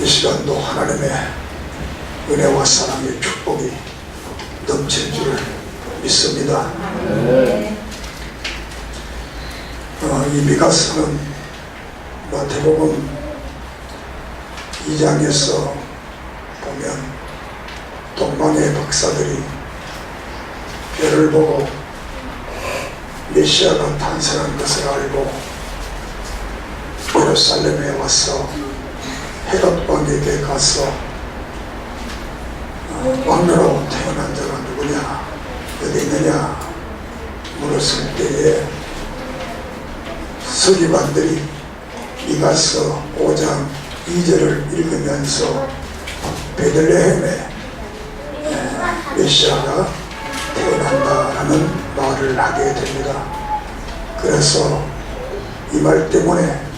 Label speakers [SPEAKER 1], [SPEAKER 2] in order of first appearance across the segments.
[SPEAKER 1] 이 시간도 하나님의 은혜와 사랑의 축복이 넘칠 줄을 믿습니다. 이 미가서는 마태복음 2장에서 보면 동방의 박사들이 별을 보고 메시아가 탄생한 것을 알고 예루살렘에 와서 헤롯 왕에게 가서 왕으로 태어난 자가 누구냐, 어디 있느냐 물었을 때에 서기관들이 미가서 5장 2절을 읽으면서 베들레헴에 메시아가 태어난다라는 말을 하게 됩니다. 그래서 이 말 때문에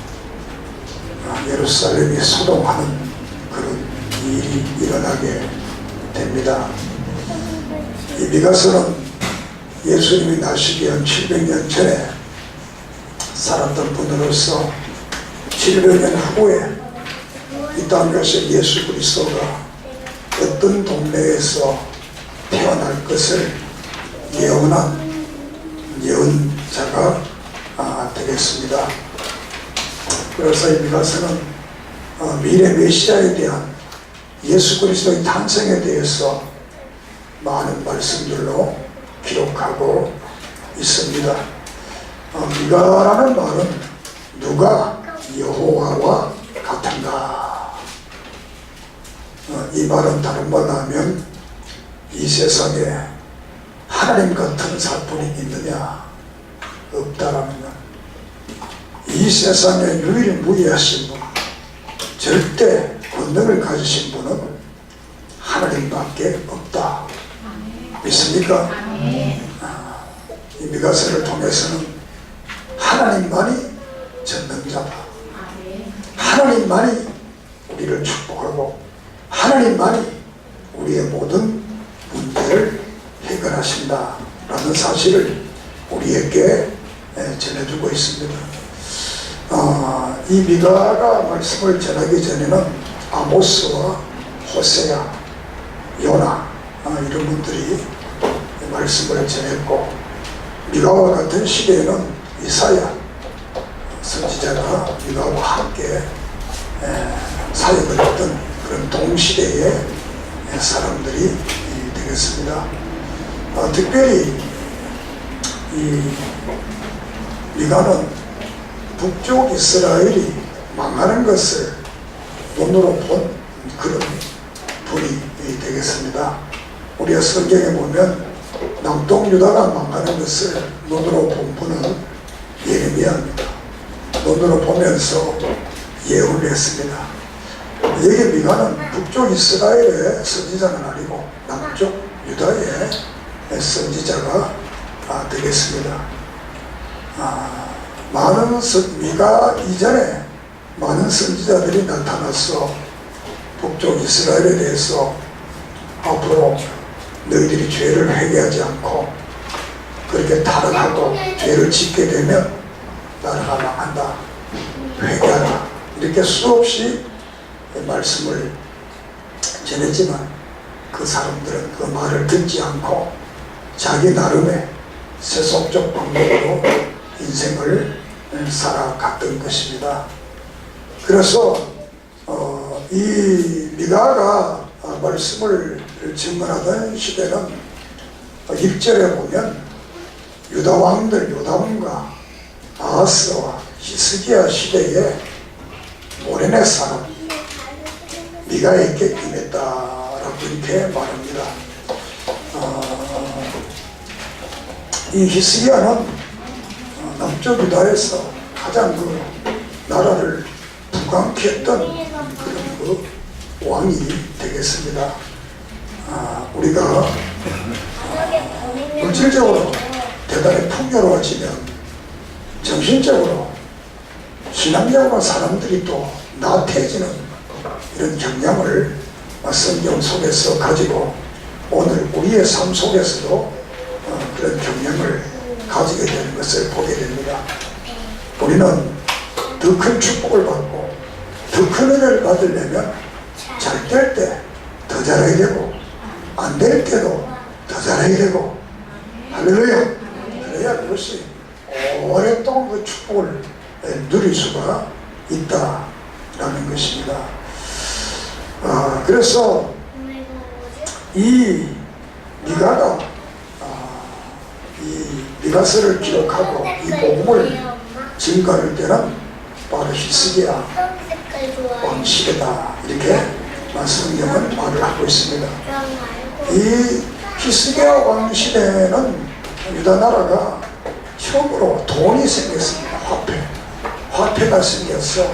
[SPEAKER 1] 예루살렘이 소동하는 그런 일이 일어나게 됩니다. 이 미가서는 예수님이 나시기 한 700년 전에 살았던 분으로서 700년 후에 이 땅에서 예수 그리스도가 어떤 동네에서 태어날 것을 예언한 예언자가 되겠습니다. 그래서 이 미가서는 미래 메시아에 대한 예수 그리스도의 탄생에 대해서 많은 말씀들로 기록하고 있습니다. 미가라는 말은 누가 여호와와 같은가, 이 말은 다른 말로 하면 이 세상에 하나님 같은 사람이 있느냐, 없다라는 것. 이 세상에 유일무이하신 분, 절대 권능을 가지신 분은 하나님밖에 없다. 믿습니까? 이 미가서를 통해서는 하나님만이 전능자다. 하나님만이 우리를 축복하고 하나님만이 우리의 모든 문제를 해결하신다라는 사실을 우리에게 전해주고 있습니다. 이 미가가 말씀을 전하기 전에는 아모스와 호세야, 요나 이런 분들이 말씀을 전했고, 미가와 같은 시대에는 이사야 선지자가 미가와 함께 사역을 했던 그런 동시대의 사람들이 되겠습니다. 특별히 이 미가는 북쪽 이스라엘이 망하는 것을 눈으로 본 그런 분이 되겠습니다. 우리가 성경에 보면 남동 유다가 망하는 것을 눈으로 본 분은 예레미야입니다. 눈으로 보면서 예언을 했습니다. 여기 미가는 북쪽 이스라엘의 선지자는 아니고 남쪽 유다의 선지자가 되겠습니다. 미가 이전에 많은 선지자들이 나타나서 북쪽 이스라엘에 대해서 앞으로 너희들이 죄를 회개하지 않고 그렇게 타락하고 죄를 짓게 되면 나라가 망한다, 회개하라, 이렇게 수없이 말씀을 전했지만 그 사람들은 그 말을 듣지 않고 자기 나름의 세속적 방법으로 인생을 살아갔던 것입니다. 그래서 이 미가가 말씀을 증언하던 시대는 1절에 보면 유다 왕들 요담과 아하스와 히스기야 시대에 모레네 사람 미가에게 임했다라고 이렇게 말합니다. 이 히스기야는 남쪽 유다에서 가장 그 나라를 부강케 했던 그런 그 왕이 되겠습니다. 우리가 물질적으로 대단히 풍요로워지면 정신적으로 신앙적으로 사람들이 또 나태해지는 이런 경향을 성경 속에서 가지고 오늘 우리의 삶 속에서도 그런 경향을 가지게 되는 것을 보게 됩니다. 우리는 더 큰 축복을 받고 더 큰 은혜를 받으려면 잘 될 때 더 잘해야 되고 안 될 때도 더 잘해야 되고, 할렐루야. 그래야 그것이 오랫동안 그 축복을 누릴 수가 있다라는 것입니다. 그래서 이 미가가 이 미가서를 기록하고 이 복음을 증거할 때는 바로 히스기야 왕시대다, 이렇게 성경은 말을 하고 있습니다. 이 히스기야 왕시대는 유다 나라가 처음으로 돈이 생겼습니다. 화폐가 생겨서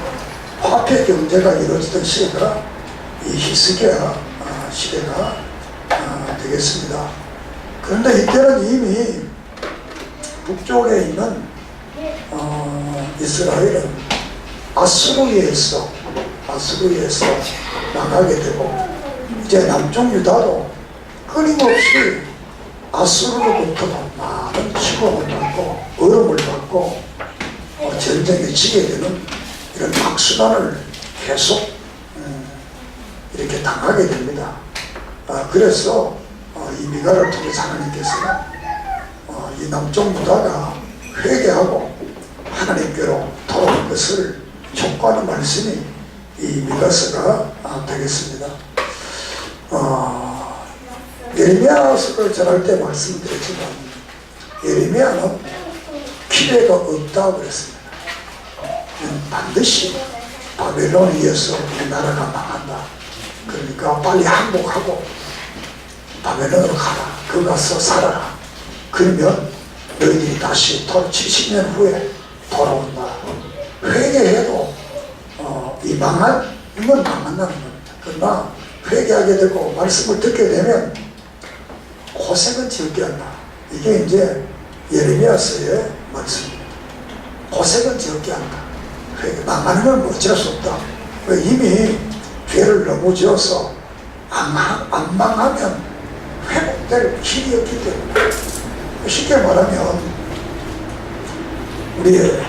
[SPEAKER 1] 화폐 경제가 이루어지던 시대가 이 히스기야 시대가 되겠습니다. 그런데 이때는 이미 북쪽에 있는 이스라엘은 아수르에서 나가게 되고, 이제 남쪽 유다도 끊임없이 아수르로부터도 많은 추범을 받고 어려움을 받고 전쟁에 지게 되는 이런 악순환을 계속 이렇게 당하게 됩니다. 그래서 이 미가를 통해서 하나님께서는 이 남쪽 유다가 회개하고 하나님께로 돌아올 것을 촉구하는 말씀이 이 미가서가 되겠습니다. 예레미야서를 전할 때 말씀드렸지만 예레미야는 기회가 없다고 그랬습니다. 반드시 바벨론에 의해서 우리나라가 망한다. 그러니까 빨리 항복하고 바벨론으로 가라. 거기 가서 살아라. 그러면 너희들이 다시 70년 후에 돌아온다. 회개해도 이 망한 이건 망한다는 겁니다. 그러나 회개하게 되고 말씀을 듣게 되면 고생은 적게 한다. 이게 이제 예레미야서의 말씀입니다. 고생은 적게 한다. 회개, 망하는 건 어쩔 수 없다. 이미 죄를 너무 지어서 안 망하면 회복될 길이 없기 때문에, 쉽게 말하면 우리의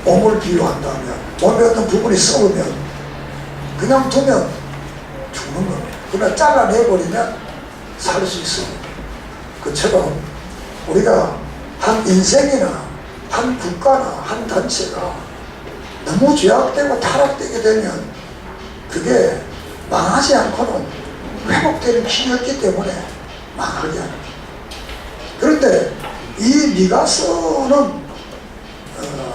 [SPEAKER 1] 몸을 비유한다면 몸의 어떤 부분이 썩으면 그냥 두면 죽는 겁니다. 그냥 잘라내버리면 살 수 있습니다. 그처럼 우리가 한 인생이나 한 국가나 한 단체가 너무 죄악되고 타락되게 되면 그게 망하지 않고는 회복되는 길이 없기 때문에 망하게 하는 거예요. 그런데 이 미가서는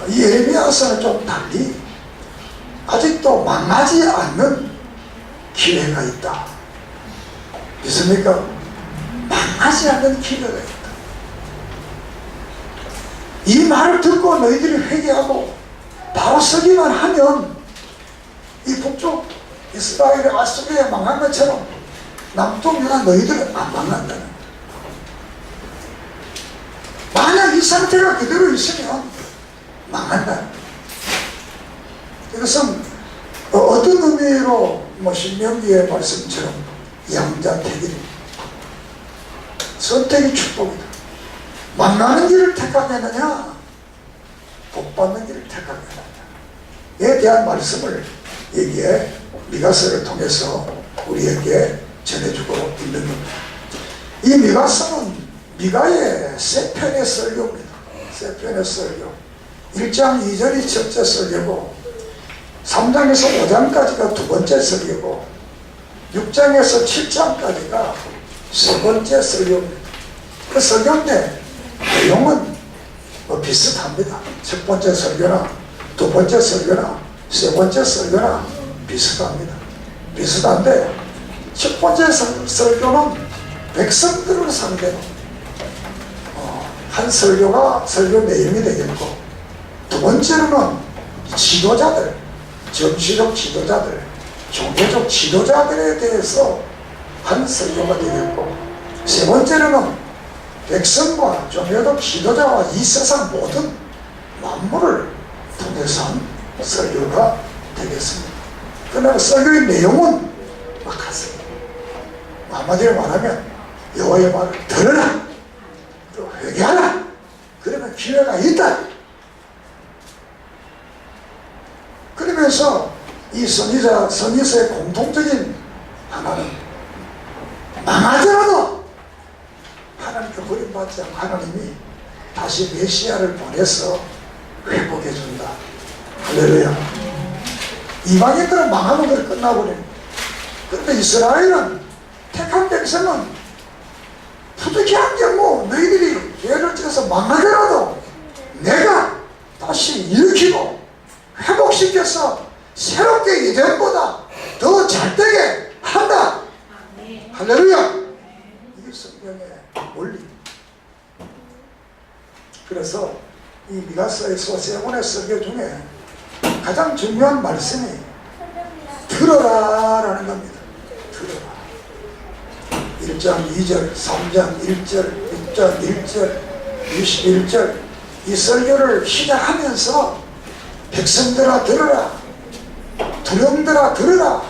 [SPEAKER 1] 이 예레미야서는 좀 달리 아직도 망하지 않는 기회가 있다. 믿습니까? 망하지 않는 기회가 있다. 이 말을 듣고 너희들이 회개하고 바로 서기만 하면 이 북쪽 이스라엘의 아수르에 망한 것처럼 남쪽 유다 너희들은 안 망한다는 거예요. 만약 이 상태가 그대로 있으면 망한다. 이것은 어떤 의미로 신명기의 말씀처럼 양자택일입니다. 선택이 축복이다. 망하는 길을 택하겠느냐, 복받는 길을 택하겠느냐에 대한 말씀을 여기에 미가서를 통해서 우리에게 전해주고 있는 겁니다. 이 미가서는 미가의 세 편의 설교입니다. 세 편의 설교. 1장 2절이 첫째 설교고, 3장에서 5장까지가 두 번째 설교고, 6장에서 7장까지가 세 번째 설교입니다. 그 설교인데 내용은 비슷합니다. 첫 번째 설교나 두 번째 설교나 세 번째 설교나 비슷합니다. 비슷한데 첫 번째 설교는 백성들을 상대로 한 설교가 설교 내용이 되겠고, 두 번째로는 지도자들, 정치적 지도자들, 종교적 지도자들에 대해서 한 설교가 되겠고, 세 번째로는 백성과 종교적 지도자와 이 세상 모든 만물을 통해서 한 설교가 되겠습니다. 그러나 설교의 내용은 같습니다. 한마디로 말하면 여호와의 말을 들으라, 또 회개하라, 그러면 기회가 있다. 그러면서 이 선지서의 공통적인 하나는 망하더라도 하나님께 버림받지 않고 하나님이 다시 메시아를 보내서 회복해 준다. 할렐루야. 이방인들은 망하고 그래 끝나버립니다. 그런데 이스라엘은 택한 백성은 부득이한 경우 너희들이 예를 들어서 망하더라도 내가 다시 일으키고 회복시켜서 새롭게 이전보다 더 잘되게 한다. 할렐루야. 이게 성경의 원리. 그래서 이 미가서에서 세 권의 설교 중에 가장 중요한 말씀이 들어라 라는 겁니다. 들어라. 1장 2절, 3장 1절, 6장 1절, 21절 이 설교를 시작하면서 백성들아 들어라, 두령들아 들어라,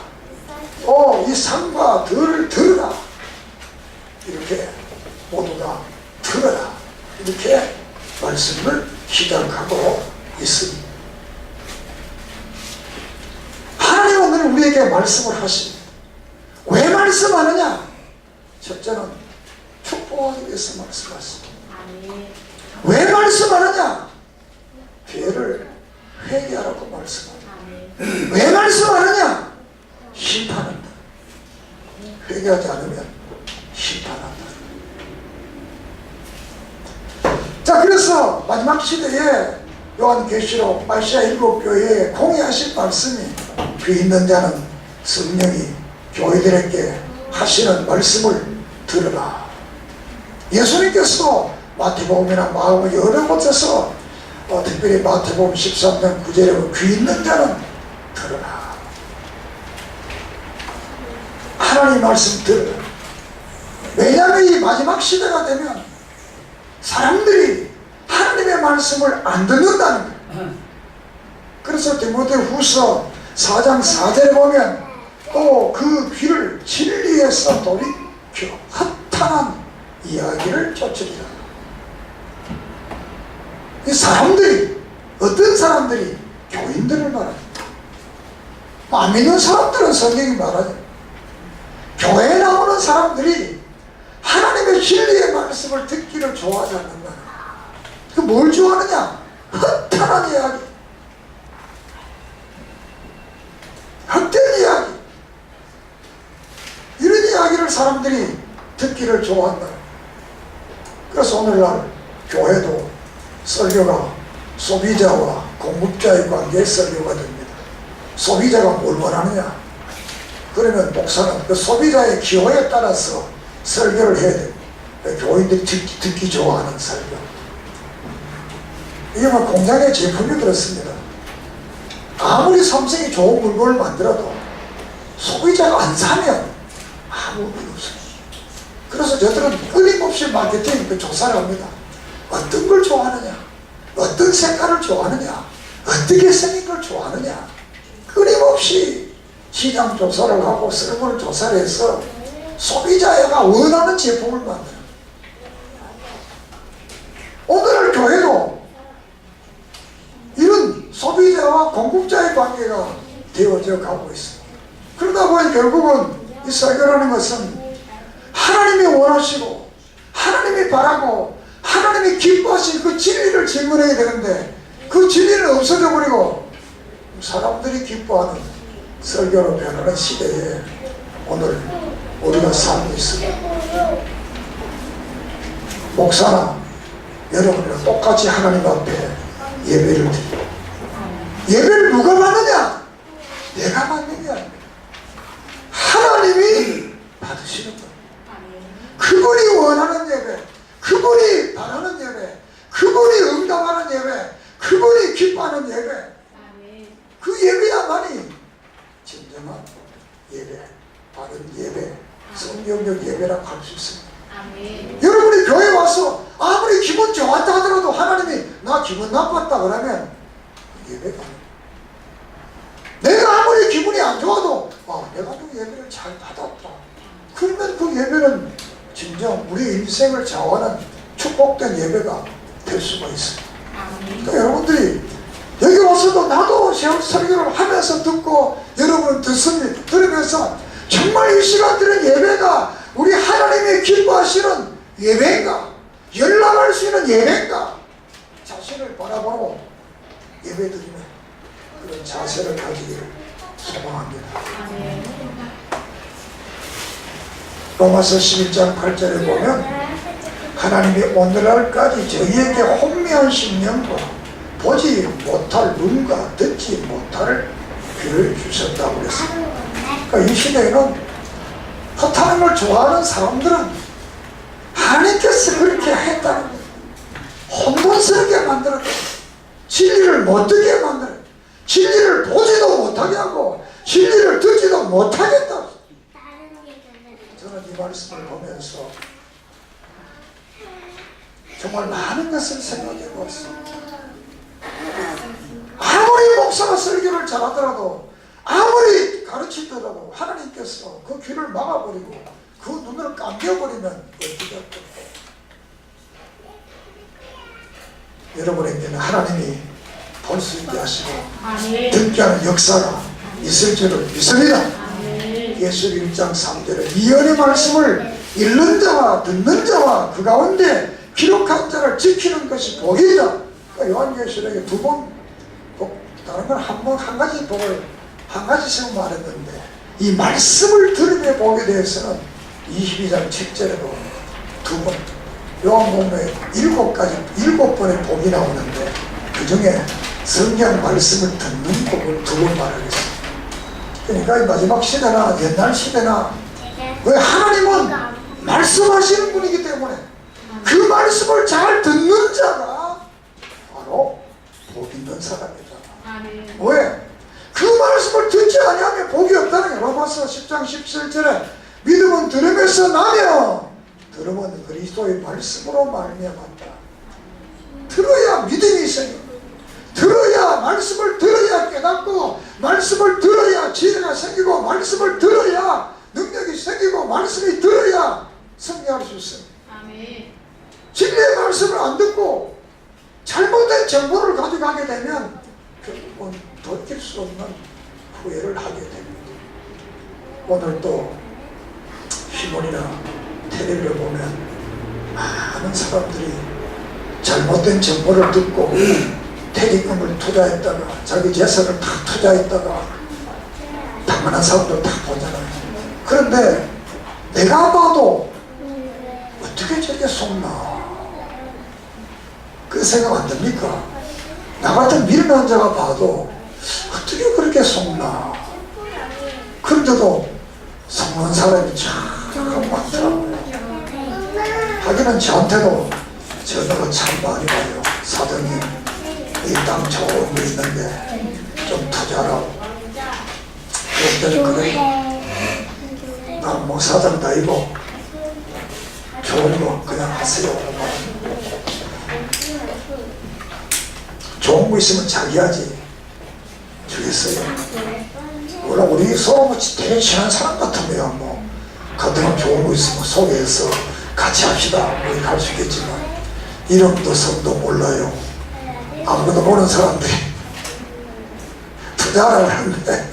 [SPEAKER 1] 이 산과 들을 들어라, 이렇게 모두가 들어라, 이렇게 말씀을 시작하고 있습니다. 하나님은 오늘 우리에게 말씀을 하십니다. 왜 말씀하느냐? 첫째는 축복하기 위해서 말씀하십니다. 왜 말씀하느냐? 죄를 회개하라고 말씀합니다. 왜 말씀하느냐? 심판한다. 회개하지 않으면 심판한다. 자, 그래서 마지막 시대에 요한계시록 아시아 7교회에 공의하신 말씀이 그 있는 자는 성령이 교회들에게 하시는 말씀을 들으라. 예수님께서 마태복음이나 마가복음 여러 곳에서 특별히 마태복음 13장 9절에 귀 있는 자는 들으라. 하나님 말씀 들으라. 왜냐하면 이 마지막 시대가 되면 사람들이 하나님의 말씀을 안 듣는다는 거예요. 그래서 디모데후서 4장 4절에 보면 또 그 귀를 진리에서 돌이켜 허탄한 이야기를 쫓으리라. 이 사람들이, 어떤 사람들이? 교인들을 말합니다. 안 믿는 사람들은 성경이 말하죠. 교회에 나오는 사람들이 하나님의 진리의 말씀을 듣기를 좋아하지 않는다. 그 뭘 좋아하느냐? 허탄한 이야기, 헛된 이야기, 이런 이야기를 사람들이 듣기를 좋아한다. 그래서 오늘날 교회도 설교가 소비자와 공급자의 관계의 설교가 됩니다. 소비자가 뭘 원하느냐? 그러면 목사는 그 소비자의 기호에 따라서 설교를 해야 됩니다. 교인들이 듣기 좋아하는 설교. 이게 막 공장의 제품이 그렇습니다. 아무리 삼성이 좋은 물건을 만들어도 소비자가 안 사면 아무 의미 없어요. 그래서 저들은 끊임없이 마케팅 조사를 합니다. 어떤 걸 좋아하느냐, 어떤 색깔을 좋아하느냐, 어떻게 생긴 걸 좋아하느냐, 끊임없이 시장 조사를 하고 설문을 조사를 해서 소비자가 원하는 제품을 만들어요. 오늘 교회도 이런 소비자와 공급자의 관계가 되어져 가고 있습니다. 그러다 보니 결국은 이 설교라는 것은 하나님이 원하시고 하나님이 바라고 하나님이 기뻐하신 그 진리를 질문해야 되는데 그 진리는 없어져 버리고 사람들이 기뻐하는 설교로 변하는 시대에 오늘 우리가 살고 있습니다. 목사나 여러분이랑 똑같이 하나님 앞에 예배를 드리고, 예배를 누가 받느냐? 내가 받는 게 아닙니다. 하나님이 받으시는 거예요. 그분이 원하는 예배, 그분이 바라는 예배, 그분이 응답하는 예배, 그분이 기뻐하는 예배, 그 예배야만이 진정한 예배, 바른 예배, 성경적 예배라고 할 수 있습니다. 여러분이 교회 와서 아무리 기분 좋았다 하더라도 하나님이 나 기분 나빴다 그러면 예배가 아닙니다. 내가 아무리 기분이 안 좋아도 내가 그 예배를 잘 받았다 그러면 그 예배는 진정 우리 인생을 좌우하는 축복된 예배가 될 수가 있습니다. 그러니까 여러분들이 여기 와서도 나도 설교를 하면서 듣고 여러분은 들으면서 정말 이 시간들은 예배가 우리 하나님이 기뻐하시는 예배인가? 연락할 수 있는 예배인가? 자신을 바라보고 예배드리는 그런 자세를 가지기를 소망합니다. 로마서 11장 8절에 보면 하나님이 오늘날까지 저희에게 혼미한 심령과 보지 못할 눈과 듣지 못할 귀를 주셨다고 그랬습니다. 그러니까 이 시대에는 허탄함을 좋아하는 사람들은 하나님께서 그렇게 했다는 거예요. 혼돈스럽게 만들었다. 진리를 못 듣게 만들었다. 진리를 보지도 못하게 하고 진리를 듣지도 못하겠다. 저는 이 말씀을 보면서 정말 많은 것을 생각해 보았습니다. 아무리 목사가 설교를 잘하더라도 아무리 가르치더라도 하나님께서 그 귀를 막아버리고 그 눈을 감겨버리면 어떻게 할까요? 여러분에게는 하나님이 볼 수 있게 하시고 듣게 하는 역사가 있을 줄을 믿습니다. 예수 1장 3절에 이언의 말씀을 읽는 자와 듣는 자와 그 가운데 기록한 자를 지키는 것이 복이다. 그러니까 요한계시록에 두 번 다른 건 한 가지 복을 한 가지씩 말했는데 이 말씀을 들음의 복에 대해서는 22장 7절에도 두 번 요한복음에 7번의 복이 나오는데 그 중에 성경 말씀을 듣는 복을 두 번 말하겠습니다. 그러니까 이 마지막 시대나 옛날 시대나 왜 하나님은 말씀하시는 분이기 때문에 그 말씀을 잘 듣는 자가 바로 복 있는 사람이다. 왜? 그 말씀을 듣지 아니하면 복이 없다는 게 로마서 10장 17절에 믿음은 들음에서 나며 들음은 그리스도의 말씀으로 말미암았다. 들어야 믿음이 생겨. 들어야 말씀을 들어야 깨닫고 말씀을 들어야 지혜가 생기고 말씀을 들어야 능력이 생기고 말씀이 들어야 승리할 수 있어요. 진리의 말씀을 안 듣고 잘못된 정보를 가져가게 되면 결국은 돌이킬 수 없는 후회를 하게 됩니다. 오늘도 신문이나 텔레비를 보면 많은 사람들이 잘못된 정보를 듣고 퇴직금을 투자했다가 자기 재산을 다 투자했다가 당연한 사람들 다 보잖아요. 그런데 내가 봐도 어떻게 저게 속나? 그 생각 안 듭니까? 나 같은 미련한 자가 봐도 어떻게 그렇게 속나? 그런데도 속는 사람이 참 많더라고요. 하기는 저한테도 전화가 참 많이 와요. 사장님, 이 땅 좋은 거 있는데 좀 투자라고. 그랬더니 그래, 난 뭐 사장도 아니고 좋은 거 그냥 하세요. 좋은 거 있으면 자기 하지 주겠어요. 물론 우리 서로 되게 친한 사람 같으면 뭐 같은 좋은 거 있으면 소개해서 같이 합시다 우리 갈 수 있겠지만 이름도 성도 몰라요. 아무것도 모르는 사람들이 투자하라고 하는데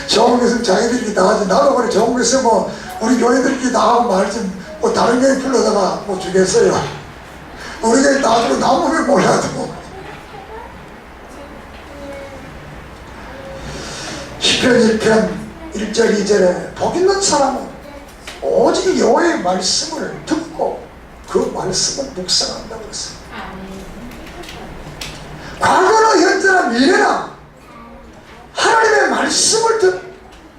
[SPEAKER 1] 좋은 거 있으면 자기들끼리 다 하지. 나도 그래 좋은 거 있으면 우리 교회들끼리 다 하고 말지 뭐 다른 교회 불러다가 뭐 주겠어요. 우리 교회 나도 나무를 몰라도. 시편 1편 1절 2절에 복 있는 사람은 오직 여호와의 말씀을 듣고 그 말씀을 묵상한다고 했어요. 과거나 현재나 미래나 하나님의 말씀을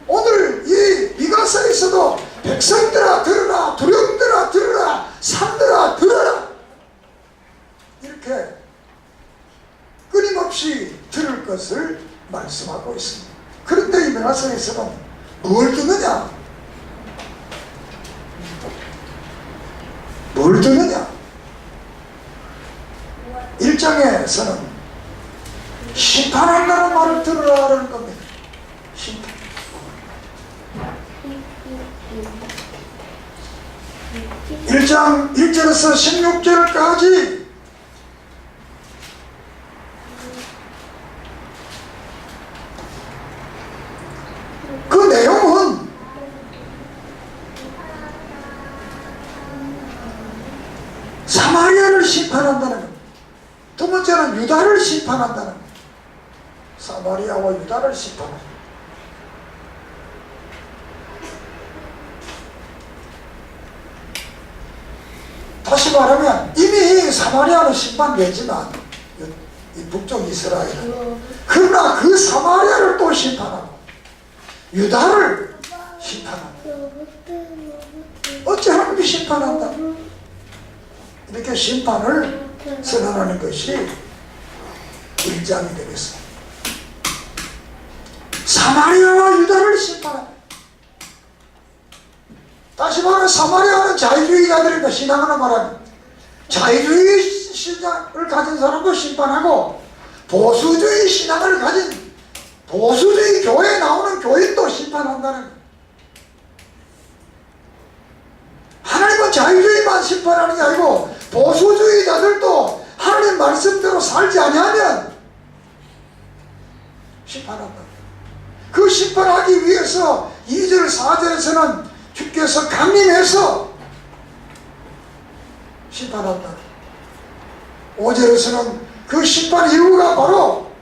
[SPEAKER 1] 오늘 이 미가서에서도 백성들아 들으라, 두령들아 들으라, 산들아 들으라 이렇게 끊임없이 들을 것을 말씀하고 있습니다. 그런데 이 미가서에서는 뭘 듣느냐? 뭘 듣느냐? 1장에서는 심판한다는 말을 들으라는 겁니다. 심판. 일 장 1절에서 16절까지 심판한다는 겁니다. 두 번째는 유다를 심판한다는 겁니다. 사마리아와 유다를 심판합니다. 다시 말하면 이미 사마리아는 심판되지만 이 북쪽 이스라엘은, 그러나 그 사마리아를 또 심판하고 유다를 심판합니다. 어째 하나님이 심판한다? 이렇게 심판을 선언하는 것이 1장이 되겠습니다. 사마리아와 유다를 심판합니다. 다시 말하면 사마리아는 자유주의자들입니다. 신앙으로 말하면 자유주의 신앙을 가진 사람도 심판하고, 보수주의 신앙을 가진 보수주의 교회에 나오는 교인도 심판한다는 거예요. 하나님은 자유주의만 심판하는 게 아니고 보수주의자들도 하나님 말씀대로 살지 아니하면 심판한다. 그 심판하기 위해서 2절 4절에서는 주께서 강림해서 심판한다. 5절에서는 그 심판 이유가 바로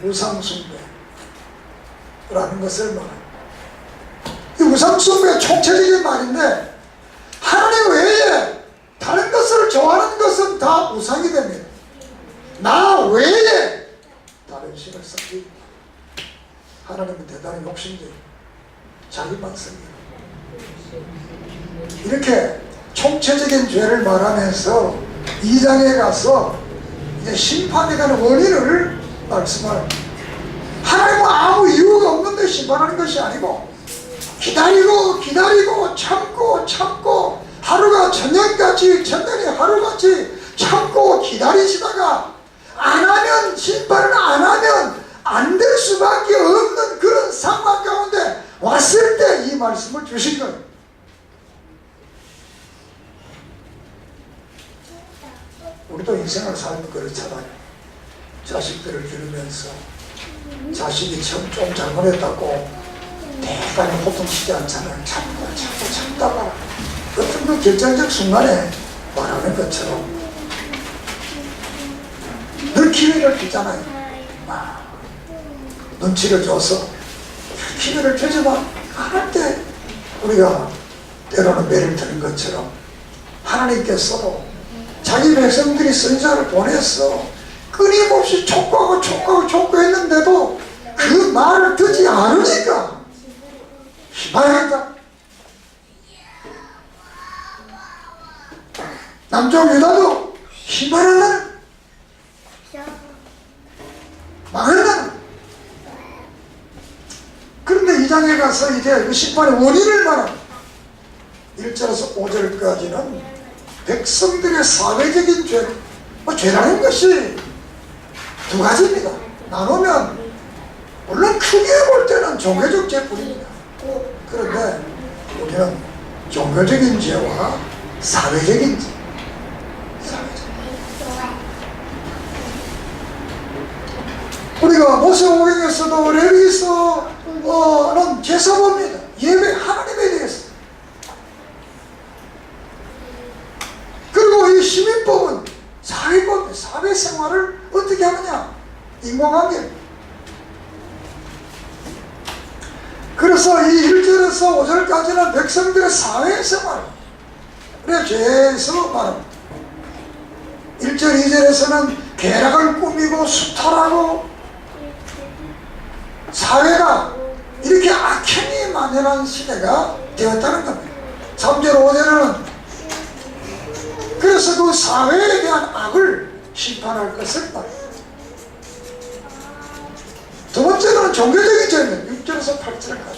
[SPEAKER 1] 우상숭배라는 것을 말합니다. 이 우상숭배 총체적인 말인데, 하나님 외에 다른 것을 좋아하는 것은 다 우상이 됩니다. 나 외에 다른 신을 섬기고, 하나님은 대단히 욕심쟁이, 자기만 섬기고, 이렇게 총체적인 죄를 말하면서 2장에 가서 이제 심판에 관한 원인을 말씀합니다. 하나님은 아무 이유가 없는데 심판하는 것이 아니고, 기다리고 참고 하루가 천년같이, 천년이 하루같이 참고 기다리시다가 안 하면, 심판을 안 하면 안 될 수밖에 없는 그런 상황 가운데 왔을 때 이 말씀을 주신 거예요. 우리도 인생을 살면 그렇잖아요. 자식들을 기르면서 자식이 좀 잘못했다고 대단히 호통치지 않잖아요. 참다가 어떤 그 결정적 순간에 말하는 것처럼 늘 기회를 주잖아요. 눈치를 줘서 기회를 주지만 할 때 우리가 때로는 매를 드는 것처럼 하나님께서도 자기 백성들이 선지자를 보내서 끊임없이 촉구했는데도 그 말을 듣지 않으니까 희망했다. 남쪽 유다도 희망한다는, 망한다는. 그런데 2장에 가서 이제 그 심판의 원인을 말합니다. 1절에서 5절까지는 백성들의 사회적인 죄, 죄라는 것이 두 가지입니다. 나누면 물론 크게 볼 때는 종교적 죄뿐입니다. 그런데 우리는 종교적인 죄와 사회적인 죄, 우리가 모세오경에서도 레위기서는 제사법입니다. 예배 하나님에 대해서. 그리고 이 시민법은 사회법, 사회생활을 어떻게 하느냐, 인공관계. 그래서 이 1절에서 5절까지는 백성들의 사회생활에 대해서 말합니다. 1절 2절에서는 계략을 꾸미고 수탈하고 사회가 이렇게 악행이 만연한 시대가 되었다는 겁니다. 3절 5절에는 그래서 그 사회에 대한 악을 심판할 것을 말합니다. 두 번째는 종교적인 죄입니다. 6절에서 8절까지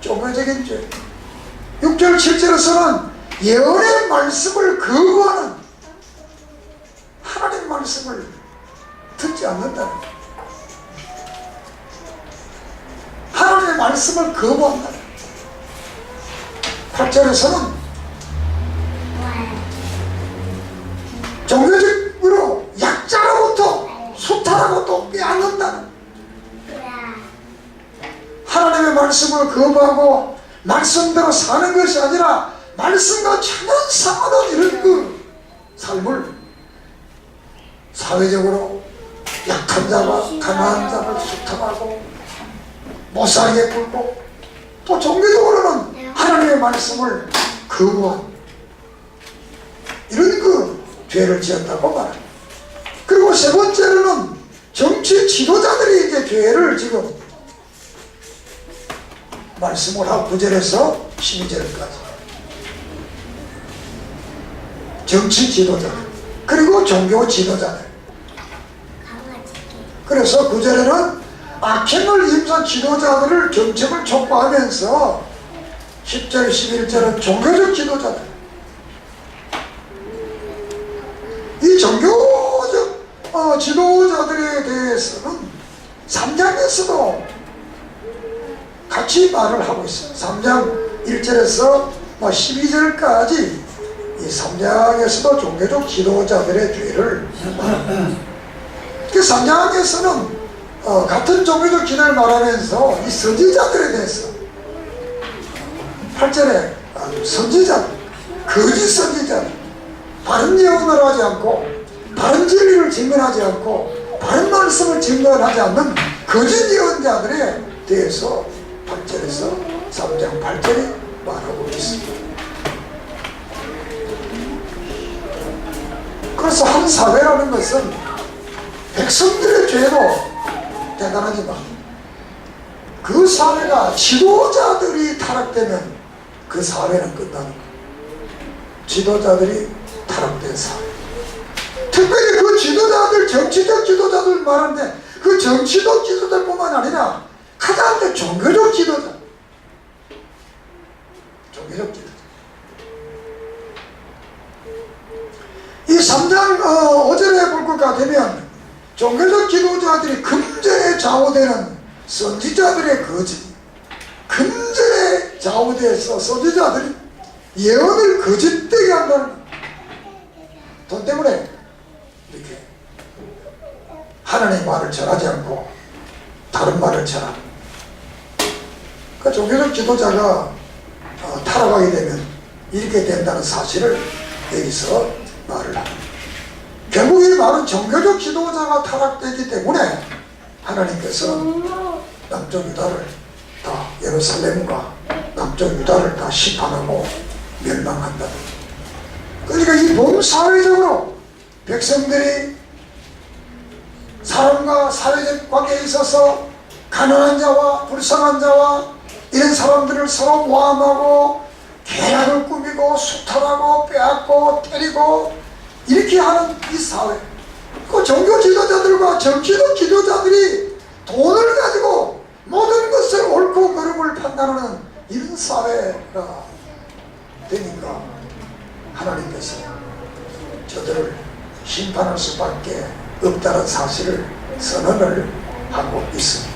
[SPEAKER 1] 종교적인 죄. 6절 7절에서는 예언의 말씀을 거부하는, 하나님 말씀을 듣지 않는다는 거예요. 하나님의 말씀을 거부한다. 8절에서는 종교적으로 약자로부터 수탈하고 또 빼앗는다는, 하나님의 말씀을 거부하고 말씀대로 사는 것이 아니라 말씀과 천연상하는 이런 그 삶을 사회적으로 약한 자와 가난한 자를 수탈하고 못살게 굴고, 또 종교적으로는 하나님의 말씀을 거부한 이런 그 죄를 지었다고 말합니다. 그리고 세 번째로는 정치 지도자들이 이제 죄를 지금 말씀을 하고 9절에서 12절까지 정치 지도자들 그리고 종교 지도자들. 그래서 9절에는 악행을 힘쓴 지도자들을 정책을 촉구하면서 10절 11절은 종교적 지도자들, 이 종교적 지도자들에 대해서는 3장에서도 같이 말을 하고 있어요. 3장 1절에서 12절까지 이 3장에서도 종교적 지도자들의 죄를 그 3장에서는 같은 종교적 지도를 말하면서 이 선지자들에 대해서 8절에 선지자들, 거짓 선지자들, 바른 예언을 하지 않고 바른 진리를 증언하지 않고 바른 말씀을 증언하지 않는 거짓 예언자들에 대해서 8절에서 3장 8절에 말하고 있습니다. 그래서 한 사회라는 것은 백성들의 죄도 대단하지만 그 사회가 지도자들이 타락되면 그 사회는 끝나는 거예요. 지도자들이 타락된 사회. 특별히 그 지도자들, 정치적 지도자들 말하는데 그 정치적 지도자뿐만 아니라 가장 종교적 지도자, 종교적 지도자. 이 3장 5절에 볼 것 같으면 종교적 지도자들이 금전에 좌우되는 선지자들의 거짓, 금전에 좌우돼서 선지자들이 예언을 거짓되게 한다는 거예요. 돈 때문에 이렇게 하나님의 말을 전하지 않고 다른 말을 전하는, 그 종교적 지도자가 타락하게 되면 이렇게 된다는 사실을 여기서 말을 합니다. 결국 이 말은 종교적 지도자가 타락되기 때문에 하나님께서 남쪽 유다를 다, 예루살렘과 남쪽 유다를 다 심판하고 멸망한다. 그러니까 이 범사회적으로 백성들이 사람과 사회적 관계에 있어서 가난한 자와 불쌍한 자와 이런 사람들을 서로 모함하고 계략을 꾸미고 수탈하고 빼앗고 때리고 이렇게 하는 이 사회, 그 종교 지도자들과 정치적 지도자들이 돈을 가지고 모든 것을 옳고 그름을 판단하는 이런 사회가 되니까 하나님께서 저들을 심판할 수밖에 없다는 사실을 선언을 하고 있습니다.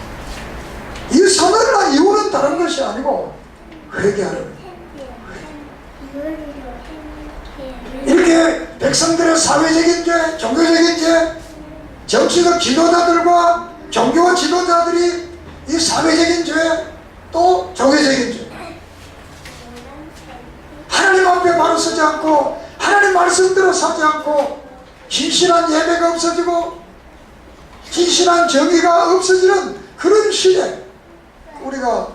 [SPEAKER 1] 이 선언을 한 이유는 다른 것이 아니고 회개하는, 이렇게 백성들의 사회적인 죄, 종교적인 죄, 정치적 지도자들과 종교 지도자들이 이 사회적인 죄, 또 종교적인 죄, 하나님 앞에 바로 서지 않고 하나님 말씀대로 서지 않고 진실한 예배가 없어지고 진실한 정의가 없어지는 그런 시대, 우리가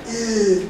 [SPEAKER 1] 이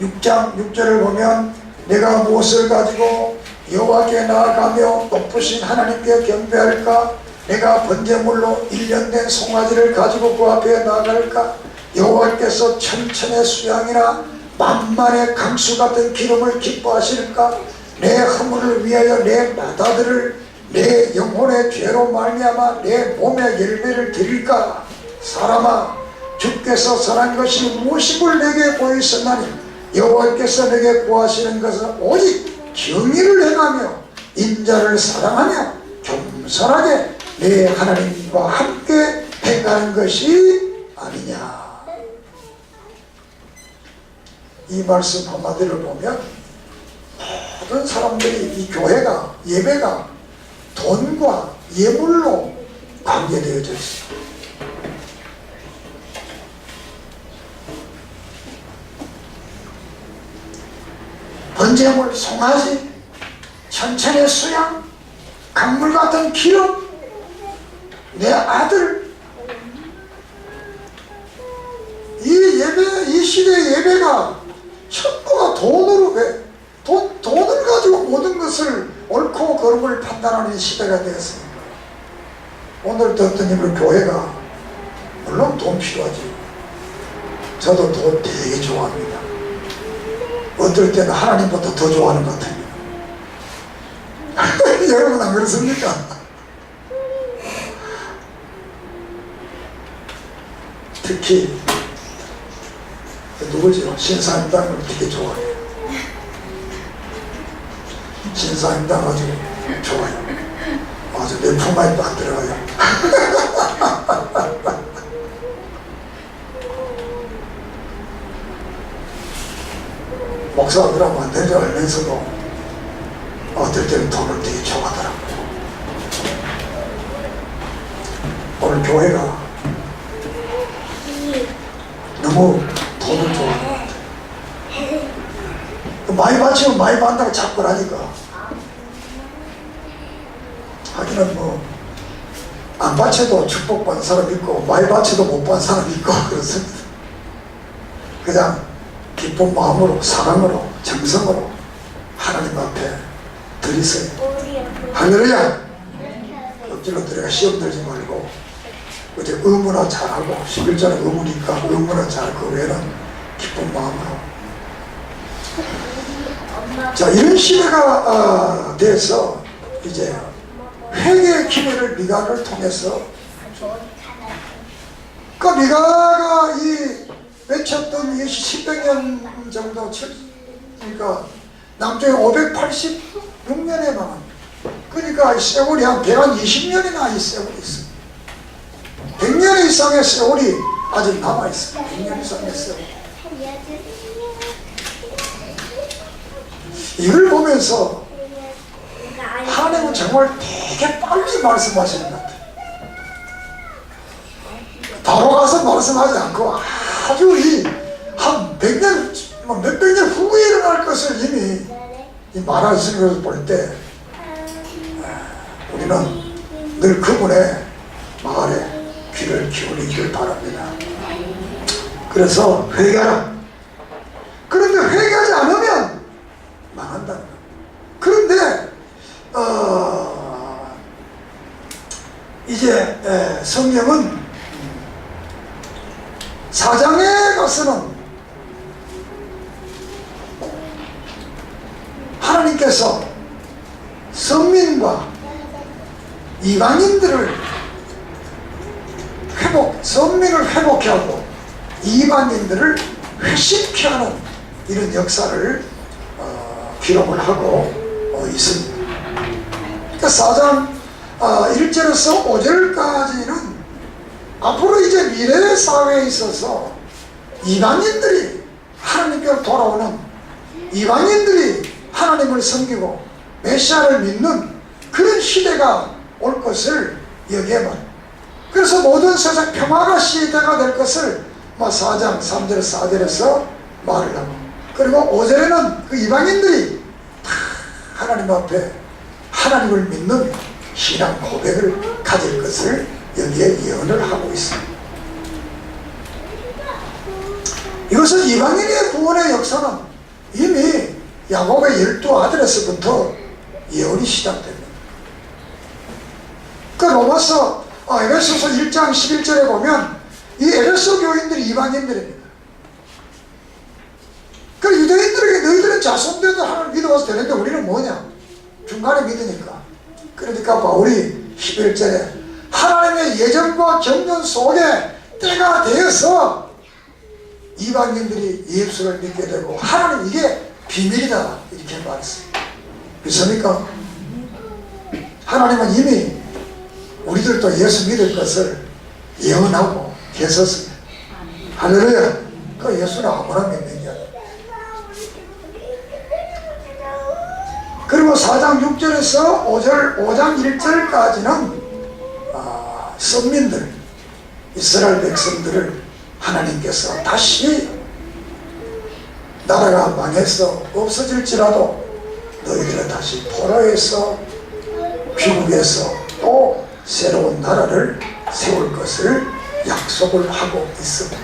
[SPEAKER 1] 6장 6절을 보면 내가 무엇을 가지고 여호와께 나아가며 높으신 하나님께 경배할까? 내가 번제물로 1년 된 송아지를 가지고 그 앞에 나아갈까? 여호와께서 천천의 수양이나 만만의 강수 같은 기름을 기뻐하실까? 내 허물을 위하여 내 마다들을 내 영혼의 죄로 말미암아 내 몸의 열매를 드릴까? 사람아, 주께서 선한 것이 무엇임을 내게 보이셨나니 여호와께서 내게 구하시는 것은 오직 경의를 행하며 인자를 사랑하며 겸손하게 내 하나님과 함께 행하는 것이 아니냐. 이 말씀 한마디를 보면 모든 사람들이 이 교회가, 예배가 돈과 예물로 관계되어져 있습니다. 번제물, 송아지, 천천의 수양, 강물 같은 기름, 내 아들. 이 예배, 이 시대의 예배가 전부가 돈으로, 돈을 가지고 모든 것을 옳고 그름을 판단하는 시대가 되었습니다. 오늘도 어떤 힘을 교회가, 물론 돈 필요하지. 저도 돈 되게 좋아합니다. 어떨 때는 하나님보다 더 좋아하는 것 같아요. 여러분 안 그렇습니까? 특히 누구죠? 신사임당을 되게 좋아해요. 신사임당 아주 좋아요. 아주 내 품에 딱 들어가요. 목사들하고 내려 알면서도 어떨 때는 돈을 되게 좋아하더라고요. 오늘 교회가 너무 돈을 좋아하는 것 같아요. 많이 바치면 많이 받는다고 자꾸 하니까. 하기는 뭐 안 바쳐도 축복받는 사람 있고 많이 바쳐도 못 받는 사람 있고 그렇습니다. 그냥 기쁜 마음으로, 사랑으로, 정성으로 하나님 앞에 드리세요. 할렐루야. 억지로 들어가 시험 들지 말고 어제 의무나 잘하고 11절은 의무니까 의무나 잘하고 그 외에는 기쁜 마음으로. 자, 이런 시대가 돼서 이제 회개의 기회를 미가를 통해서, 그 미가가 이 외쳤던 이 10년 정도, 그러니까 남쪽에 586년에 망한, 그러니까 세월이 한 120년이나 이 세월이 있어요. 100년 이상의 세월이 아직 남아있어요. 100년 이상의 세월. 이걸 보면서 하나님은 정말 되게 빨리 말씀하시는 것 같아요. 바로 가서 말씀하지 않고 아주 한 100년, 몇백 년 후에 일어날 것을 이미 말하시는 것을 볼 때 우리는 늘 그분의 말에 귀를 기울이기를 바랍니다. 그래서 회개하라. 그런데 회개하지 않으면 망한다. 그런데 이제 성경은 4장에 가서는 하나님께서 선민과 이방인들을 선민을 회복케 하고 이방인들을 회심케 하는 이런 역사를 기록을 하고 있습니다. 그러니까 4장 1절에서 5절까지는 앞으로 이제 미래 사회에 있어서 이방인들이 하나님께로 돌아오는, 이방인들이 하나님을 섬기고 메시아를 믿는 그런 시대가 올 것을 여기에만, 그래서 모든 세상 평화가 시대가 될 것을 4장 3절 4절에서 말을 하고, 그리고 5절에는 그 이방인들이 다 하나님 앞에 하나님을 믿는 신앙 고백을 가질 것을 여기에 예언을 하고 있습니다. 이것은 이방인의 구원의 역사는 이미 야곱의 12아들에서부터 예언이 시작됩니다. 그 로마서 에베소서 1장 11절에 보면 이 에베소 교인들이 이방인들입니다. 그 유대인들에게 너희들은 자손들도 하나님을 믿어와서 되는데 우리는 뭐냐? 중간에 믿으니까. 그러니까 바울이 11절에 하나님의 예정과 경륜 속에 때가 되어서 이방인들이 예수를 믿게 되고 하나님 이게 비밀이다 이렇게 말했습니다. 믿습니까? 하나님은 이미 우리들도 예수 믿을 것을 예언하고 계셨습니다. 할렐루야. 그 예수는 아무나 믿는 게 아니에요. 그리고 4장 6절에서 5장 1절까지는 선민들, 이스라엘 백성들을 하나님께서 다시 나라가 망해서 없어질지라도 너희들은 다시 포로에서 귀국해서 또 새로운 나라를 세울 것을 약속을 하고 있습니다.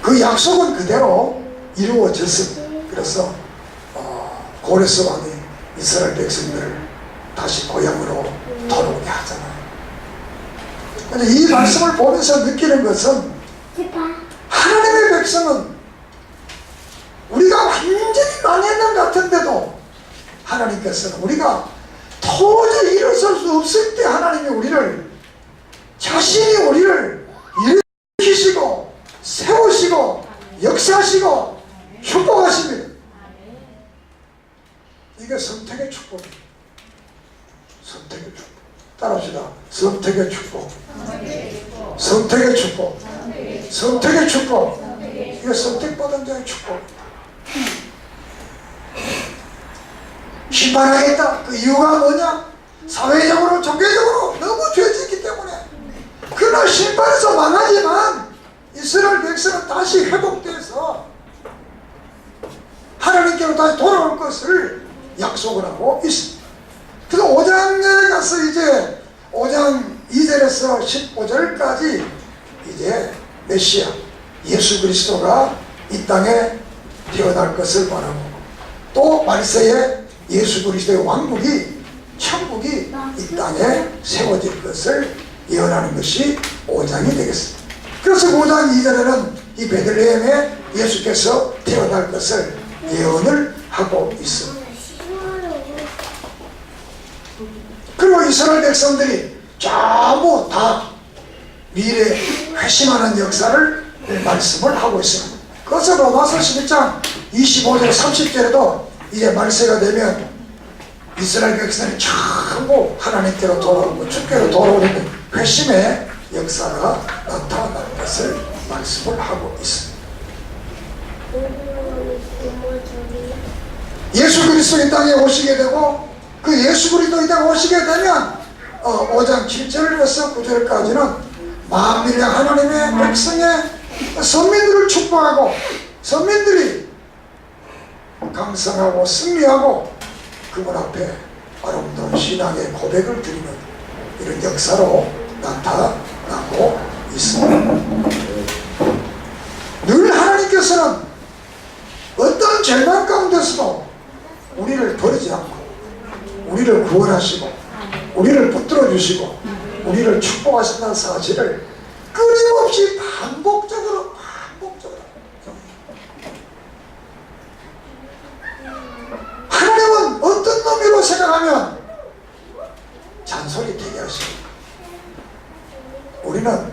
[SPEAKER 1] 그 약속은 그대로 이루어졌습니다. 그래서 고레스 왕이 이스라엘 백성들을 다시 고향으로 돌아오게 하잖아요. 근데 이 말씀을 보면서 느끼는 것은 하나님의 백성은 우리가 완전히 망했는 것 같은데도 하나님께서는 우리가 도저히 일어설 수 없을 때 하나님이 우리를 자신이 우리를 일으키시고 세우시고 역사하시고 축복하십니다. 이게 선택의 축복입니다. 선택의 축복. 따라합시다. 선택의 축복. 선택의 축복. 선택의 축복. 이게 선택받은 자의 축복입니다. 심판하겠다. 그 이유가 뭐냐? 사회적으로 종교적으로 너무 죄짓기 때문에. 그러나 심판에서 망하지만 이스라엘 백성은 다시 회복돼서 하나님께로 다시 돌아올 것을 약속을 하고 있습니다. 그래서 5장에 가서 이제 5장 2절에서 15절까지 이제 메시아 예수 그리스도가 이 땅에 태어날 것을 말하고 또 말세에 예수 그리스도의 왕국이 천국이 이 땅에 세워질 것을 예언하는 것이 5장이 되겠습니다. 그래서 5장 2절에는 이 베들레헴에 예수께서 태어날 것을 예언을 하고 있습니다. 그리고 이스라엘 백성들이 전부 다 미래에 회심하는 역사를 말씀을 하고 있습니다. 그것은 로마서 11장 25절 30절에도 이제 말세가 되면 이스라엘 백성이 전부 하나님께로 돌아오고 주께로 돌아오는 회심의 역사가 나타날 것을 말씀을 하고 있습니다. 예수 그리스도 이 땅에 오시게 되고 그 예수 그리스도 이 땅에 오시게 되면 5장 7절에서 9절까지는 만민의 하나님의 백성의 선민들을 축복하고 선민들이 강성하고 승리하고 그분 앞에 아름다운 신앙의 고백을 드리는 이런 역사로 나타나고 있습니다. 늘 하나님께서는 어떤 절망 가운데서도 우리를 버리지 않고 우리를 구원하시고 우리를 붙들어 주시고 우리를 축복하신다는 사실을 끊임없이 반복적으로 하나님은 어떤 놈이로 생각하면 잔소리 되게 하십니다. 우리는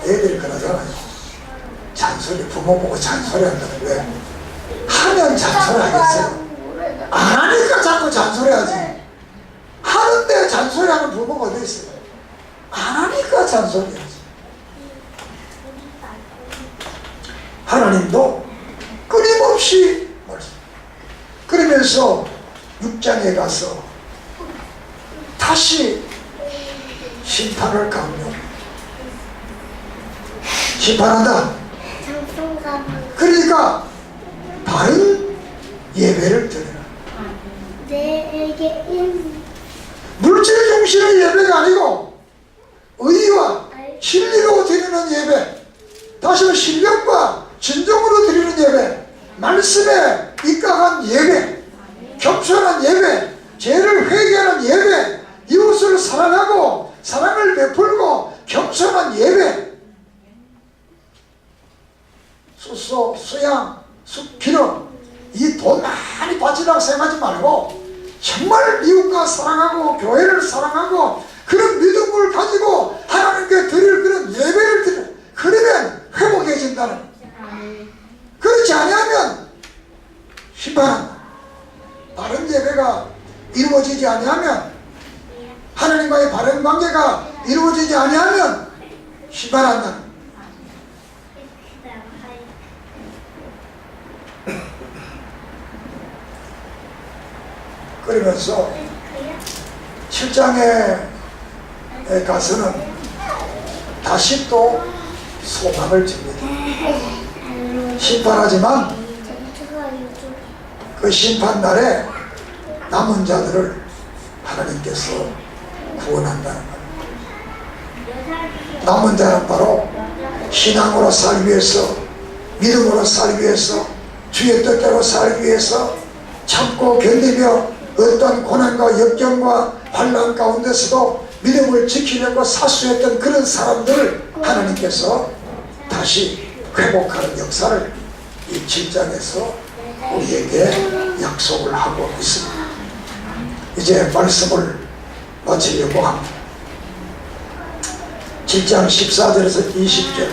[SPEAKER 1] 애들이 그러잖아요. 잔소리 부모 보고 잔소리 한다는 왜? 하면 잔소리 하겠어요? 안 하니까 자꾸 잔소리하지. 하는데 잔소리하는 부모가 어디 있어요? 안 하니까 잔소리하지. 하나님도 끊임없이 말씀. 그러면서 6장에 가서 다시 심판을 강요. 심판한다. 그러니까 바른 예배를 드려라. 물질 중심의 예배가 아니고 의와 진리로 드리는 예배, 다시 말해 신령과 진정으로 드리는 예배, 말씀에 입각한 예배, 겸손한 예배, 죄를 회개하는 예배, 이웃을 사랑하고 사랑을 베풀고 겸손한 예배, 수소, 수양, 기름, 이 돈 많이 바치라고 생각하지 말고 정말 이웃과 사랑하고 교회를 사랑하고 그런 믿음을 가지고 하나님께 드릴 그런 예배를 드려. 그러면 회복해진다는. 그렇지 아니하면 심판한다. 바른 예배가 이루어지지 아니하면, 하나님과의 바른 관계가 이루어지지 아니하면 심판한다. 그러면서 7장에 가서는 다시 또 소망을 줍니다. 심판하지만 그 심판날에 남은 자들을 하나님께서 구원한다는 겁니다. 남은 자는 바로 신앙으로 살기 위해서, 믿음으로 살기 위해서, 주의 뜻대로 살기 위해서 참고 견디며 어떤 고난과 역경과 환난 가운데서도 믿음을 지키려고 사수했던 그런 사람들을 하나님께서 다시 회복하는 역사를 이 7장에서 우리에게 약속을 하고 있습니다. 이제 말씀을 마치려고 합니다. 7장 14절에서 20절,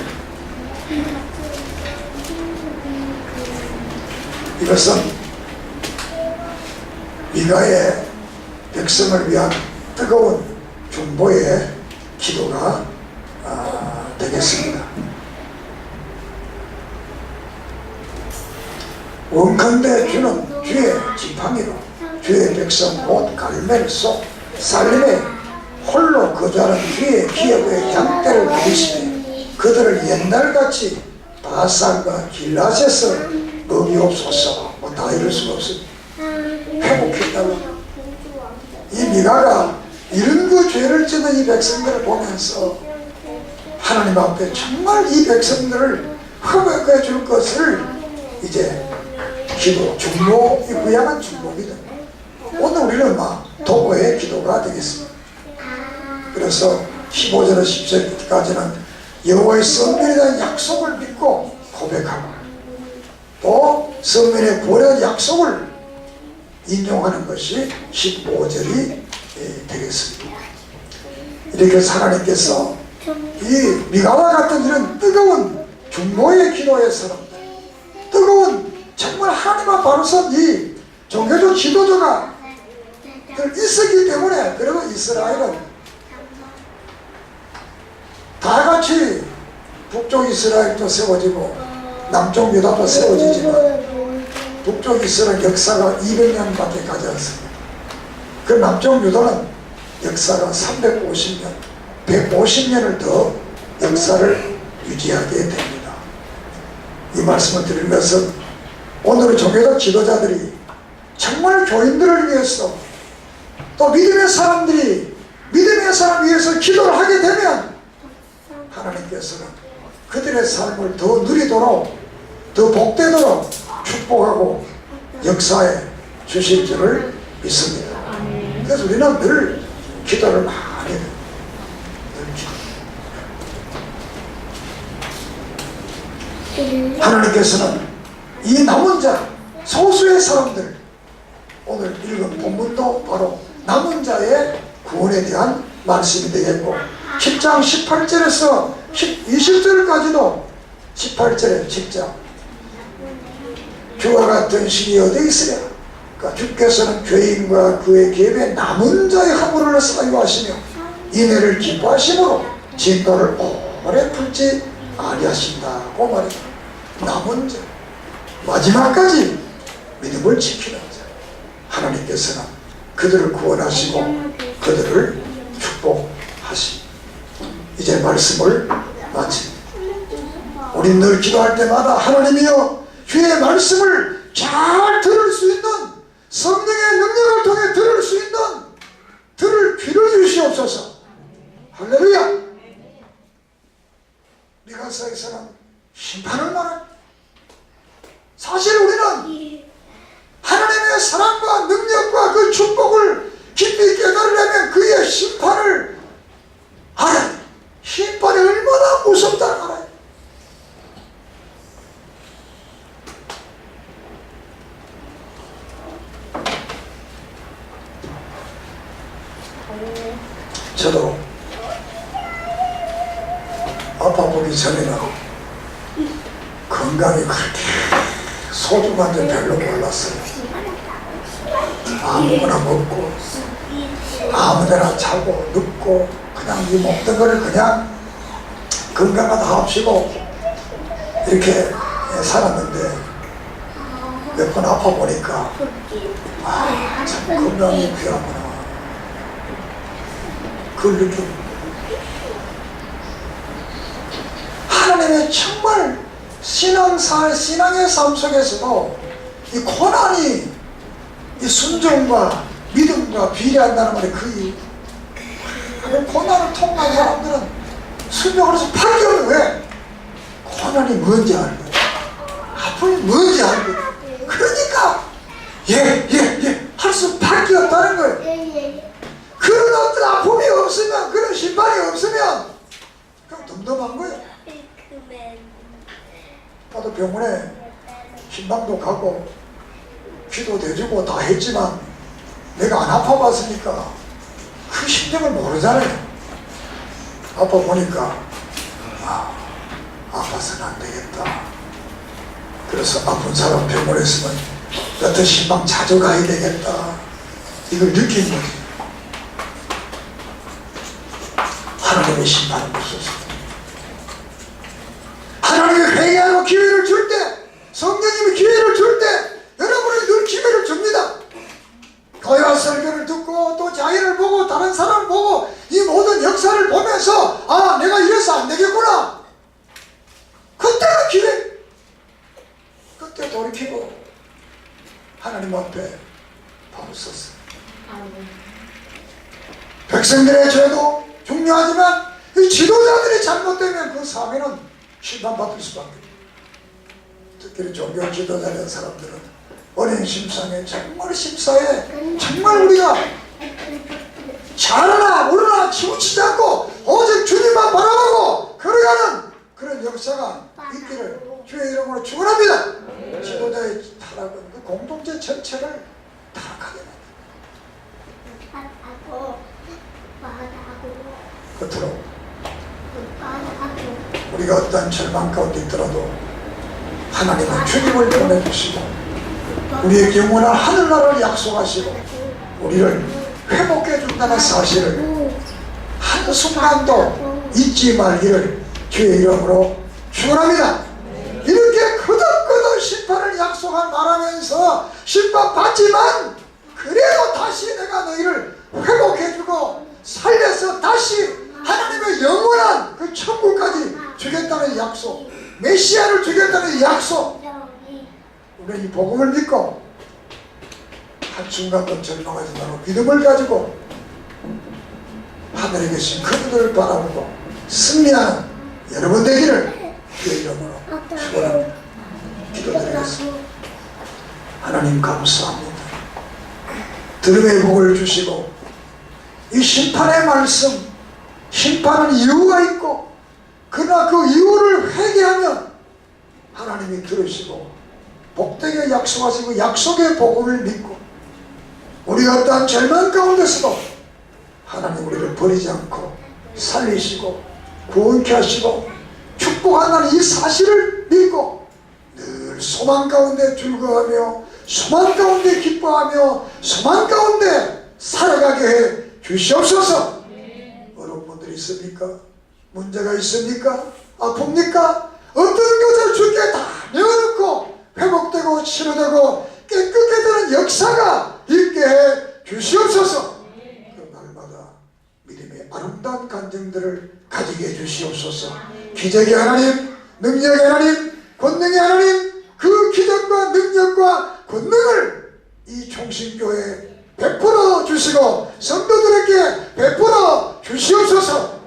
[SPEAKER 1] 이것은 미가의 백성을 위한 뜨거운 중보의 기도가 되겠습니다. 원컨대 주는 주의 지팡이로 주의 백성 곧 갈멜 속 살림에 홀로 거주하는 주의 기업의 양떼를 부리시되 그들을 옛날같이 바산과 길라앗에서 먹이옵소서. 뭐 다 이럴 수가 없습니다. 회복했다고. 이 미가가 이런 그 죄를 짓는 이 백성들을 보면서 하나님 앞에 정말 이 백성들을 회복해 줄 것을 이제 기도, 중보, 이 구약은 중보기도. 오늘 우리는 도보의 기도가 되겠습니다. 그래서 15절에서 17절까지는 여호와의 성면에 대한 약속을 믿고 고백하고, 또 성면의 구원에 대한 약속을 인용하는 것이 15절이 되겠습니다. 이렇게 하나님께서 이 미가와 같은 이런 뜨거운 중보의 기도의 사람들, 뜨거운 정말 하나님 앞 바로 선 이 종교적 지도자가 있었기 때문에, 그래도 이스라엘은 다같이 북쪽 이스라엘도 세워지고 남쪽 유다도 세워지지만 북쪽 이스라엘 역사가 200년밖에 가지 않습니다. 그 남쪽 유다는 역사가 350년, 150년을 더 역사를 유지하게 됩니다. 이 말씀을 드리는 것은 오늘의 종교적 지도자들이 정말 교인들을 위해서, 또 믿음의 사람들이 믿음의 사람 위해서 기도를 하게 되면 하나님께서는 그들의 삶을 더 누리도록, 더 복되도록 축복하고 역사에 주실 줄을 믿습니다. 그래서 우리는 늘 기도를 많이 해요. 하나님께서는 이 남은 자, 소수의 사람들, 오늘 읽은 본문도 바로 남은 자의 구원에 대한 말씀이 되겠고, 10장 18절에서 20절까지도 18절에 10장 주와 같은 신이 어디 있으랴. 그러니까 주께서는 죄인과 그의 계획에 남은 자의 허물을 사유하시며 인애를 기뻐하심으로 진노를 오래 풀지 아니하신다고 말합니다. 남은 자, 마지막까지 믿음을 지키는 자, 하나님께서는 그들을 구원하시고 그들을 축복하십니다. 이제 말씀을 마칩니다. 우리 늘 기도할 때마다 하나님이여, 주의 말씀을 잘 들을 수 있는, 성령의 능력을 통해 들을 수 있는 들을 귀를 주시옵소서. 할렐루야. 미가서에서는 심판을 말합니다. 사실 우리는 하나님의 사랑과 능력과 그 축복을 깊이 깨달으려면 그의 심판을 알아요. 심판이 얼마나 무섭다는 알아요. 저도 아파 보기 전에는 건강이 그렇게 소중한 줄 별로 몰랐어요. 아무거나 먹고 아무데나 자고 눕고 그냥 이 먹던 거를 그냥 건강하다 합시고 이렇게 살았는데 몇 번 아파 보니까 참 건강이 귀하구나. 그걸 느낍니다. 하나님의 정말 신앙의 삶 속에서도 이 고난이 이 순종과 믿음과 비례한다는 말이 그 이유. 고난을 통과한 사람들은 순종을 해서 팔려요. 왜? 고난이 뭔지 알고 아픔이 뭔지 알고 그러니까 할 수밖에 없다는 거예요. 그런 어떤 아픔이 없으면, 그런 심판이 없으면 그럼 덤덤한 거예요. 나도 병원에 신방도 가고 기도도 해주고 다 했지만 내가 안 아파봤으니까 그 심정을 모르잖아요. 아파보니까 아파서는 안 되겠다. 그래서 아픈 사람 병원에 있으면 여태 신방 자주 가야 되겠다. 이걸 느낀 거지. 하나님의 심판은 없었어요. 하나님이 회개하고 기회를 줄 때, 성령님이 기회를 줄 때 여러분은 늘 기회를 줍니다. 교회와 설교를 듣고 또 자연을 보고 다른 사람을 보고 이 모든 역사를 보면서 내가 이래서 안 되겠구나. 그때가 기회. 그때 돌이키고 하나님 앞에 바로 섰어요. 백성들의 죄도 중요하지만 이 지도자들이 잘못되면 그 사회는 심판받을 수밖에 없어요. 특히 종교 지도자된 사람들은 언행 심상에 정말 심사에 정말 우리가 잘하나 모르나 치우치지 않고 오직 주님만 바라보고 걸어가는 그런 역사가 있기를 주의 이름으로 축원합니다. 지도자의 타락은 그 공동체 전체를 타락하게 만듭니다. 끝으로 우리가 어떤 절망 가운데 있더라도 하나님은 주님을 보내주시고 우리의 영원한 하늘나라를 약속하시고 우리를 회복해 준다는 사실을 한순간도 잊지 말기를 주의 이름으로 축원합니다. 이렇게 거듭거듭 심판을 약속한 말하면서 심판받지만 그래도 다시 내가 너희를 회복해주고 살려서 다시 하나님의 영원한 그 천국까지 주겠다는 약속, 메시아를 주겠다는 약속. 우리는 이 복음을 믿고 한순간도 절망하지 말고 믿음을 가지고 하늘에 계신 그분들을 바라보고 승리하는 여러분 되기를 주의 이름으로 축원합니다. 기도드리겠습니다. 하나님 감사합니다. 들음의 복을 주시고 이 심판의 말씀, 심판은 이유가 있고 그러나 그 이유를 회개하면 하나님이 들으시고 복되게 약속하시고 약속의 복음을 믿고 우리가 어떠한 절망 가운데서도 하나님 우리를 버리지 않고 살리시고 구원케 하시고 축복한다는 이 사실을 믿고 늘 소망 가운데 즐거워하며 소망 가운데 기뻐하며 소망 가운데 살아가게 해 주시옵소서. 어려운 분들이 있습니까? 문제가 있습니까? 아픕니까? 어떤 것을 주께 다 내어놓고 회복되고 치료되고 깨끗게 되는 역사가 있게 해 주시옵소서. 그 날마다 믿음의 아름다운 간증들을 가지게 해 주시옵소서. 기적의 하나님, 능력의 하나님, 권능의 하나님, 그 기적과 능력과 권능을 이 총신교회에 베풀어 주시고 성도들에게 베풀어 주시옵소서.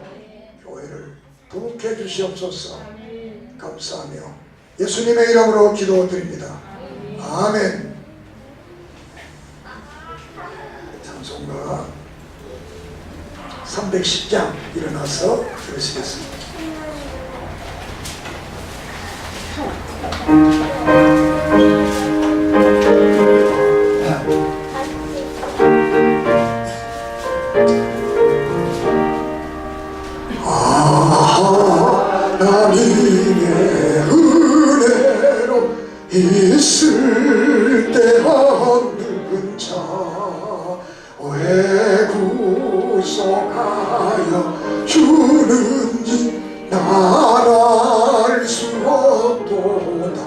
[SPEAKER 1] 교회를 부흥해 주시옵소서. 감사하며 예수님의 이름으로 기도드립니다. 아멘. 찬송가 310장 일어나서 들으시겠습니다. 하나님의 은혜로 있을 때 없는 자 왜 구속하여 주는지 난 알 수 없도다.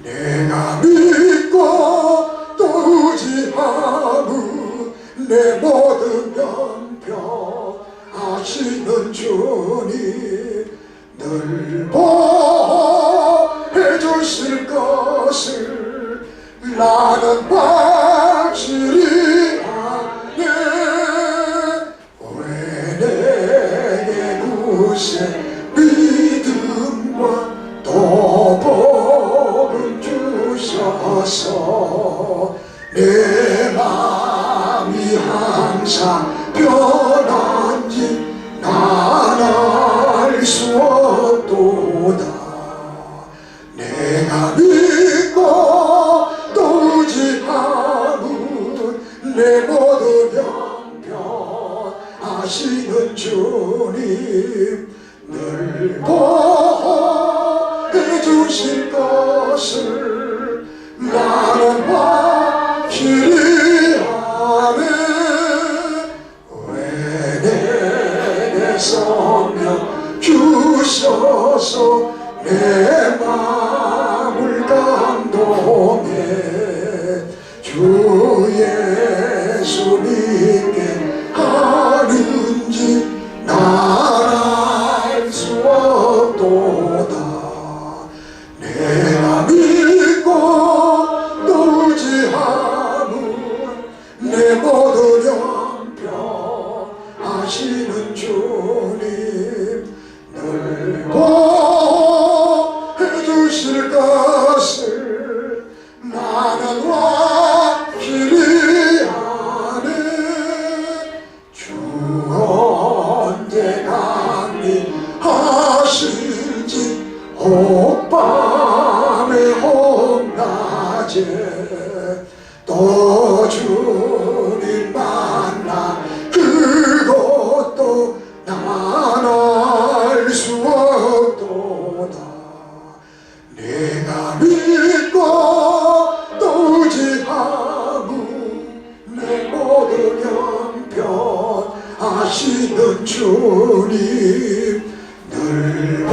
[SPEAKER 1] 내가 믿고 또 의지하는 내 모든 병평 아시는 주님 늘 보호해 주실 것을 나는 확실히 아네 왜 내게 구세 믿음과 또 복음 주셔서 내 마음이 항상 변한지 난 알 수 없도다. 내가 믿고 또 의지하는 내 모든 형편 아시는 주님 늘 보호해 주실 것을 나는 확실히 아네 왜 내게 성령 주셔서 내 마음을 감동해 주 예수 믿게 하는지 난 알 수 없도다. 내가 믿고 또 의지하는 내 모든 형편 아시는 주님 늘 보호해 주실 것을 나는 확실히 아네 주 언제 강림하실지 혹밤에 혹낮에 또 주님 만나 그것도 난 알 수 없도다. 내가 믿고 또 의지하는 내 모든 형편 아시는 주님 늘